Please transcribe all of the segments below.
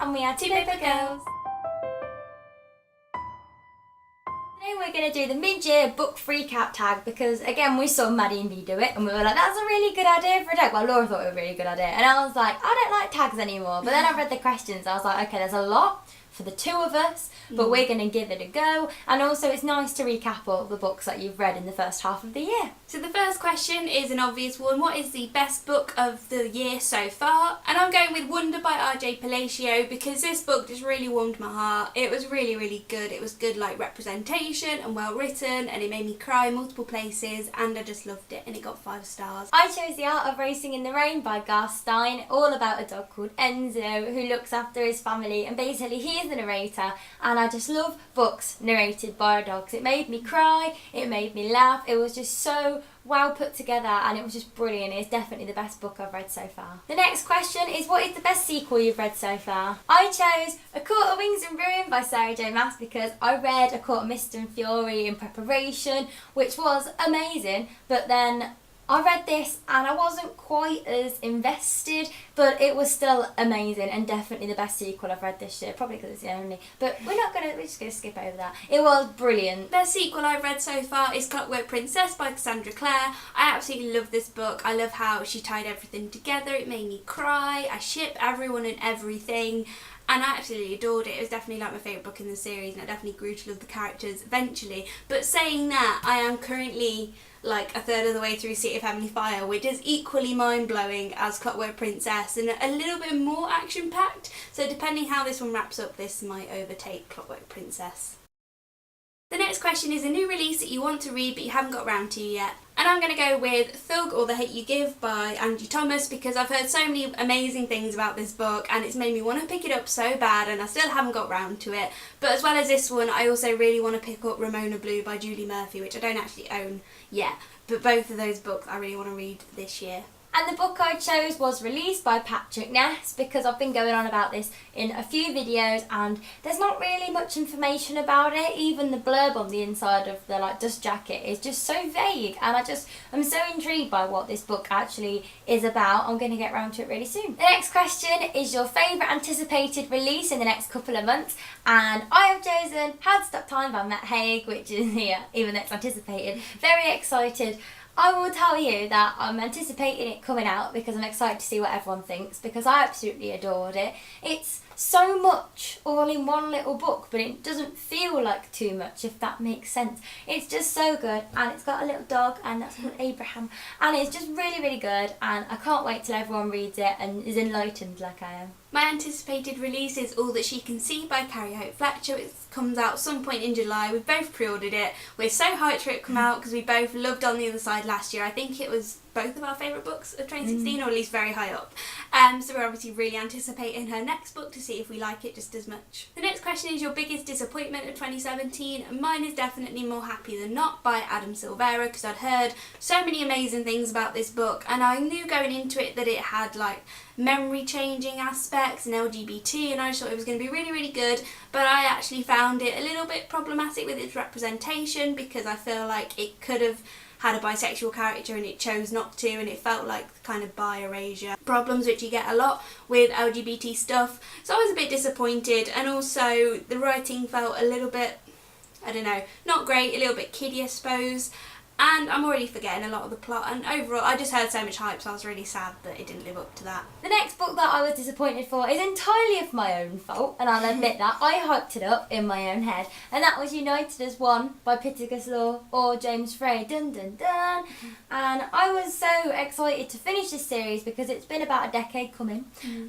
and we are Two Paper Girls. Today we're going to do the mid-year book recap tag because again we saw Maddie and me do it and we were like, that's a really good idea for a tag. Well, Laura thought it was a really good idea and I was like, I don't like tags anymore. But then I read the questions, I was like, okay, there's a lot for the two of us, but we're going to give it a go. And also it's nice to recap all the books that you've read in the first half of the year. So the first question is an obvious one. What is the best book of the year so far? And I'm going with Wonder by R.J. Palacio because this book just really warmed my heart. It was really, really good. It was good like representation and well written, and it made me cry in multiple places, and I just loved it, and it got 5 stars. I chose The Art of Racing in the Rain by Garth Stein, all about a dog called Enzo who looks after his family, and basically he is the narrator, and I just love books narrated by dogs. It made me cry, it made me laugh, it was just so well put together and it was just brilliant. It's definitely the best book I've read so far. The next question is, what is the best sequel you've read so far? I chose A Court of Wings and Ruin by Sarah J Maas because I read A Court of Mist and Fury in preparation, which was amazing, but then I read this and I wasn't quite as invested, but it was still amazing and definitely the best sequel I've read this year, probably because it's the only, but we're just going to skip over that. It was brilliant. The sequel I've read so far is Clockwork Princess by Cassandra Clare. I absolutely love this book. I love how she tied everything together. It made me cry. I ship everyone and everything. And I absolutely adored it. It was definitely like my favourite book in the series, and I definitely grew to love the characters eventually. But saying that, I am currently like a third of the way through City of Heavenly Fire, which is equally mind-blowing as Clockwork Princess and a little bit more action-packed. So depending how this one wraps up, this might overtake Clockwork Princess. The next question is a new release that you want to read but you haven't got around to yet. And I'm going to go with Thug or The Hate You Give by Angie Thomas because I've heard so many amazing things about this book and it's made me want to pick it up so bad, and I still haven't got round to it. But as well as this one, I also really want to pick up Ramona Blue by Julie Murphy, which I don't actually own yet. But both of those books I really want to read this year. And the book I chose was Released by Patrick Ness because I've been going on about this in a few videos and there's not really much information about it. Even the blurb on the inside of the dust jacket is just so vague, and I'm so intrigued by what this book actually is about. I'm going to get around to it really soon. The next question is your favourite anticipated release in the next couple of months, and I have chosen How to Stop Time by Matt Haig, which is here, even though it's anticipated. Very excited. I will tell you that I'm anticipating it coming out because I'm excited to see what everyone thinks, because I absolutely adored it. It's so much all in one little book, but it doesn't feel like too much, if that makes sense. It's just so good, and it's got a little dog and that's called Abraham, and it's just really, really good, and I can't wait till everyone reads it and is enlightened like I am. My anticipated release is All That She Can See by Carrie Hope Fletcher. It comes out some point in July. We've both pre-ordered it. We're so hyped for it to come out because we both loved On the Other Side last year. I think it was both of our favourite books of 2016, or at least very high up. So we're obviously really anticipating her next book to see if we like it just as much. The next question is your biggest disappointment of 2017. Mine is definitely More Happy Than Not by Adam Silvera because I'd heard so many amazing things about this book, and I knew going into it that it had like memory changing aspects and LGBT, and I just thought it was going to be really, really good, but I actually found it a little bit problematic with its representation because I feel like it could have had a bisexual character and it chose not to, and it felt like the kind of bi-erasure problems which you get a lot with LGBT stuff. So I was a bit disappointed, and also the writing felt a little bit, I don't know, not great, a little bit kiddie I suppose. And I'm already forgetting a lot of the plot, and overall I just heard so much hype, so I was really sad that it didn't live up to that. The next book that I was disappointed for is entirely of my own fault, and I'll admit that. I hyped it up in my own head, and that was United as One by Pittacus Law or James Frey. Dun dun dun! And I was so excited to finish this series because it's been about a decade coming,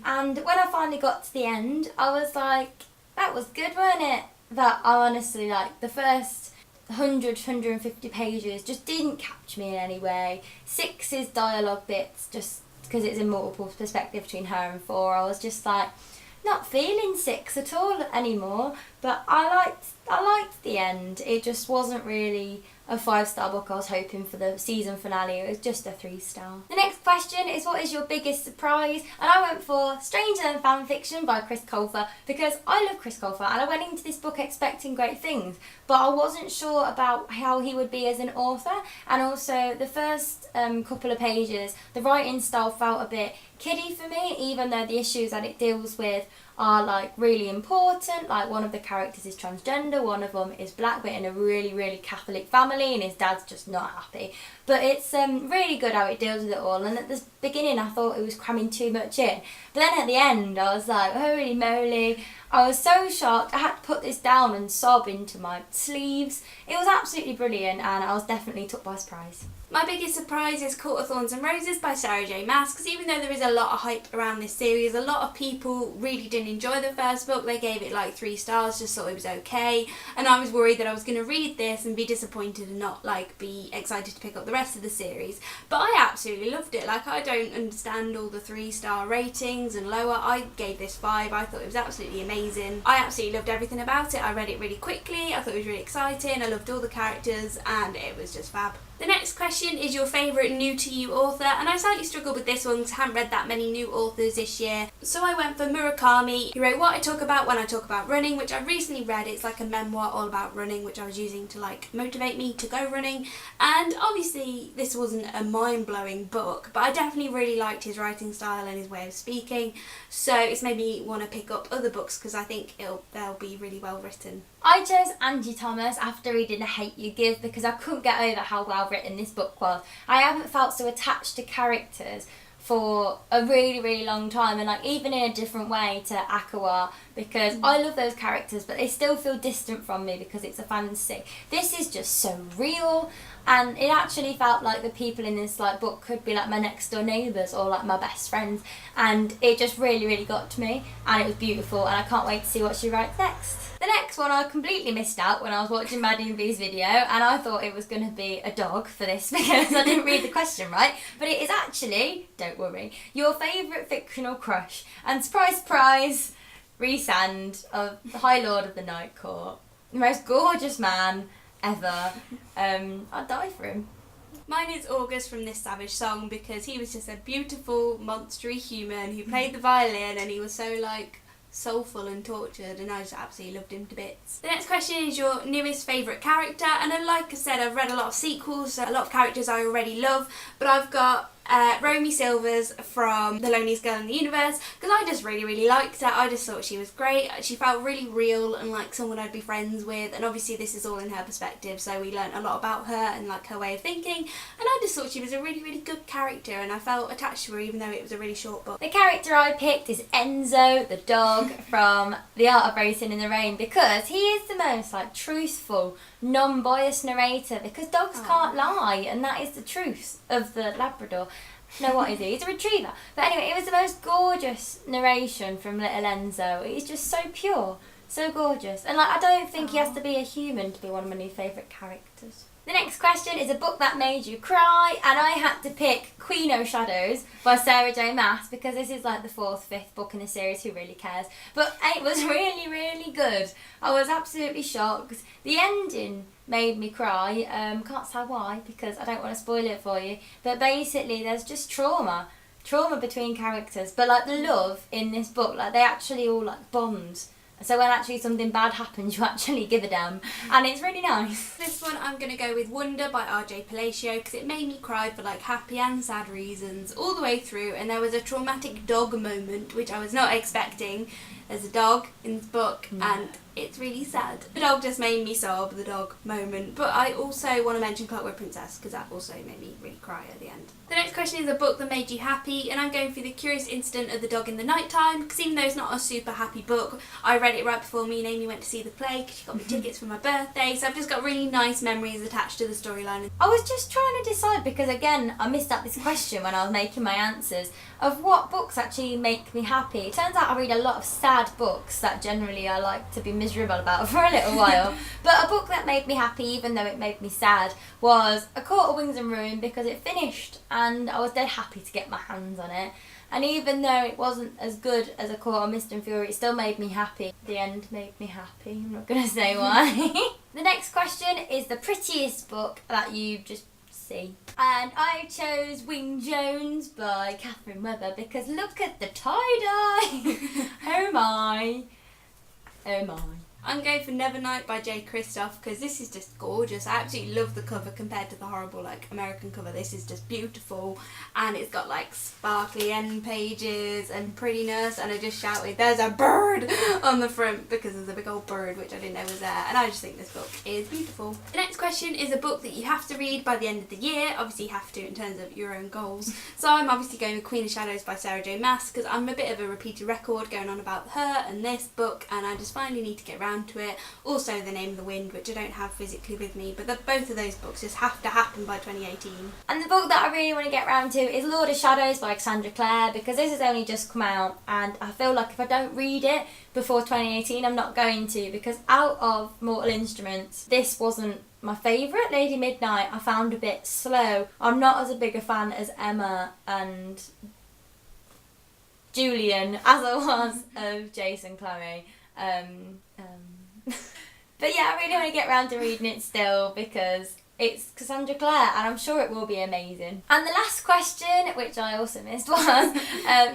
and when I finally got to the end, I was like, that was good, wasn't it? But I honestly, the first 150 pages just didn't catch me in any way. 6's dialogue bits, just because it's in multiple perspective between her and 4, I was just not feeling 6 at all anymore. But I liked the end. It just wasn't really a 5-star book I was hoping for the season finale. It was just a 3-star. The next question is, what is your biggest surprise? And I went for Stranger Than Fan Fiction by Chris Colfer because I love Chris Colfer and I went into this book expecting great things, but I wasn't sure about how he would be as an author, and also the first couple of pages, the writing style felt a bit kiddie for me, even though the issues that it deals with are like really important. Like one of the characters is transgender, one of them is black but in a really, really Catholic family, and his dad's just not happy. But it's really good how it deals with it all, and at the beginning I thought it was cramming too much in, but then at the end I was like, holy moly, I was so shocked. I had to put this down and sob into my sleeves. It was absolutely brilliant, and I was definitely took by surprise. My biggest surprise is Court of Thorns and Roses by Sarah J Maas, because even though there is a lot of hype around this series, a lot of people really didn't enjoy the first book. They gave it like 3 stars, just thought it was okay, and I was worried that I was going to read this and be disappointed and not like be excited to pick up the rest of the series. But I absolutely loved it. Like, I don't understand all the 3-star ratings and lower. I gave this 5. I thought it was absolutely amazing. I absolutely loved everything about it. I read it really quickly. I thought it was really exciting. I loved all the characters, and it was just fab. The next question is your favourite new to you author, and I slightly struggled with this one because I haven't read that many new authors this year. So I went for Murakami, who wrote What I Talk About When I Talk About Running, which I recently read. It's like a memoir all about running, which I was using to like motivate me to go running. And obviously this wasn't a mind-blowing book, but I definitely really liked his writing style and his way of speaking. So it's made me want to pick up other books because I think they'll be really well written. I chose Angie Thomas after reading A Hate You Give because I couldn't get over how well written this book was. I haven't felt so attached to characters for a really, really long time, and like even in a different way to Akawa, because I love those characters but they still feel distant from me because it's a fantasy. This is just so real, and it actually felt like the people in this like book could be like my next door neighbours or like my best friends, and it just really, really got to me, and it was beautiful, and I can't wait to see what she writes next. The next one I completely missed out when I was watching Maddie and B's video, and I thought it was going to be a dog for this because I didn't read the question right, but it is actually, don't worry, your favourite fictional crush. And surprise, surprise, Rhysand of the High Lord of the Night Court. The most gorgeous man ever. I'd die for him. Mine is August from This Savage Song because he was just a beautiful, monstery human who played the violin, and he was so like soulful and tortured, and I just absolutely loved him to bits. The next question is your newest favourite character, and like I said, I've read a lot of sequels, so a lot of characters I already love, but I've got Romy Silvers from The Loneliest Girl in the Universe because I just really, really liked her. I just thought she was great. She felt really real and like someone I'd be friends with, and obviously this is all in her perspective, so we learnt a lot about her and like her way of thinking, and I just thought she was a really, really good character, and I felt attached to her even though it was a really short book. The character I picked is Enzo, the dog from The Art of Racing in the Rain, because he is the most like truthful, non-biased narrator, because dogs can't lie, and that is the truth of the Labrador. No, what is he? He's a retriever. But anyway, it was the most gorgeous narration from little Enzo. He's just so pure, so gorgeous. And like, I don't think he has to be a human to be one of my new favourite characters. The next question is a book that made you cry, and I had to pick Queen O' Shadows by Sarah J Maas because this is like the 4th, 5th book in the series, who really cares? But it was really, really good. I was absolutely shocked. The ending made me cry. Can't say why because I don't want to spoil it for you, but basically there's just trauma between characters, but like the love in this book, like they actually all like bond. So when actually something bad happens, you actually give a damn, and it's really nice. This one I'm going to go with Wonder by R.J. Palacio because it made me cry for like happy and sad reasons all the way through, and there was a traumatic dog moment which I was not expecting. There's a dog in this book and it's really sad. The dog just made me sob, the dog moment, but I also want to mention Clockwork Princess because that also made me really cry at the end. The next question is a book that made you happy, and I'm going for The Curious Incident of the Dog in the Nighttime because even though it's not a super happy book, I read it right before me and Amy went to see the play because she got me tickets for my birthday, so I've just got really nice memories attached to the storyline. I was just trying to decide because again I missed out this question when I was making my answers of what books actually make me happy. It turns out I read a lot of sad books that generally I like to be miserable about for a little while, but a book that made me happy even though it made me sad was A Court of Wings and Ruin because it finished and I was dead happy to get my hands on it, and even though it wasn't as good as A Court of Mist and Fury, it still made me happy. The end made me happy, I'm not going to say why. The next question is the prettiest book that you've just see. And I chose Wing Jones by Catherine Webber because look at the tie-dye! Oh my. Oh my. I'm going for Nevernight by J. Kristoff because this is just gorgeous. I absolutely love the cover compared to the horrible like American cover. This is just beautiful, and it's got like sparkly end pages and prettiness, and I just shouted, "There's a bird!" on the front because there's a big old bird which I didn't know was there, and I just think this book is beautiful. The next question is a book that you have to read by the end of the year. Obviously you have to in terms of your own goals. So I'm obviously going with Queen of Shadows by Sarah J. Maas because I'm a bit of a repeated record going on about her and this book, and I just finally need to get around to it. Also The Name of the Wind, which I don't have physically with me, but both of those books just have to happen by 2018. And the book that I really want to get around to is Lord of Shadows by Cassandra Clare, because this has only just come out, and I feel like if I don't read it before 2018 I'm not going to, because out of Mortal Instruments this wasn't my favourite. Lady Midnight I found a bit slow. I'm not as a big a fan as Emma and Julian as I was of Jason Chloe. But yeah, I really want to get around to reading it still because it's Cassandra Clare and I'm sure it will be amazing. And the last question, which I also missed, was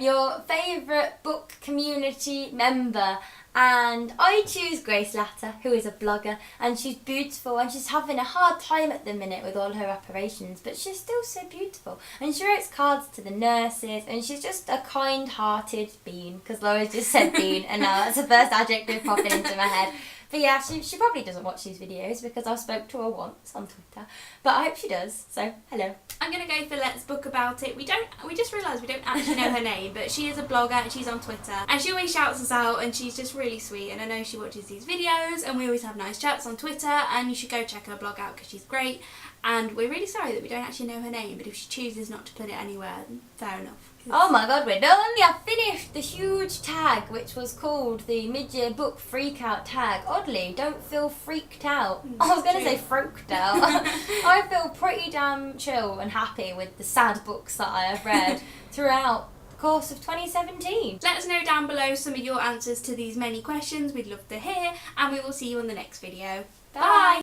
your favourite book community member. And I choose Grace Latter, who is a blogger, and she's beautiful and she's having a hard time at the minute with all her operations, but she's still so beautiful. And she writes cards to the nurses, and she's just a kind-hearted bean, because Laura just said bean and now that's the first adjective popping into my head. But yeah, she probably doesn't watch these videos because I spoke to her once on Twitter, but I hope she does, so hello. I'm going to go for Let's Book About It. We just realised we don't actually know her name, but she is a blogger and she's on Twitter, and she always shouts us out and she's just really sweet, and I know she watches these videos and we always have nice chats on Twitter, and you should go check her blog out because she's great. And we're really sorry that we don't actually know her name, but if she chooses not to put it anywhere, then fair enough. Oh my god, we're done! I finished the huge tag, which was called the mid-year book freak-out tag. Oddly, don't feel freaked out. I was going to say freaked out. I feel pretty damn chill and happy with the sad books that I have read throughout the course of 2017. Let us know down below some of your answers to these many questions. We'd love to hear, and we will see you on the next video. Bye!